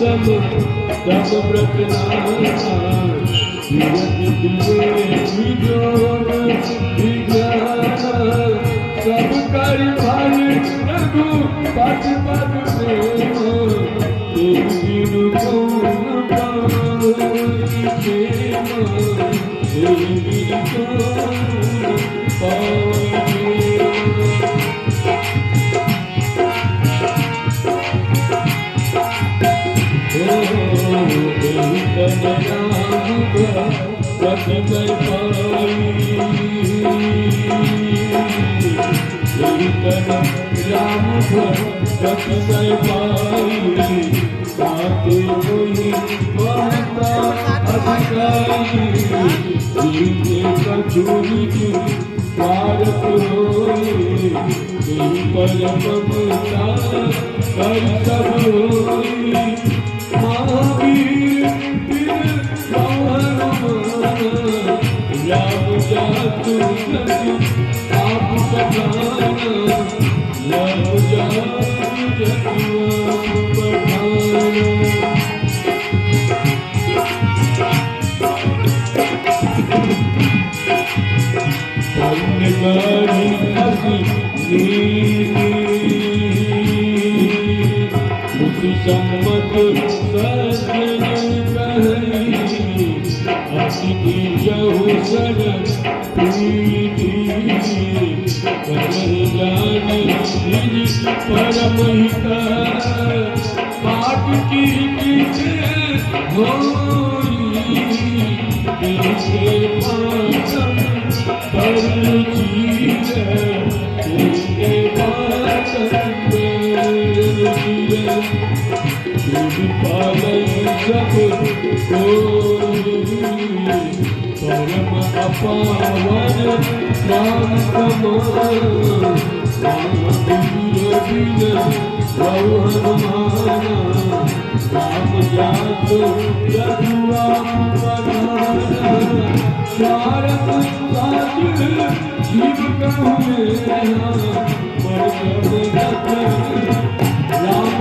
सम तब व्रत नाना धीरज दिए विजोग विज्ञान सब कर फल रघु पद पद प्रेम तेरी कौन पाई प्रेम तेरी कौन पाई राम प्रतिमय पाई साथे कोई माता अधिकारी जीते कछुरी की भारत होए परम ममता कर सब होई महावीर राम जातु आप पठाना राम जातु आप पठाना पन्नगारी हसी मुझ सम्मत सजन कही अति जहु सर प्रीति कर जाने निज परम हिता पाठ की होई तेरे पासम पर चीर तेरे पासम पर चीर पालन सब परम अपावन राम कमान हनुमाना राम जात रघुआ पधारा स्वारथ साज जीव कहु मेरा पर राम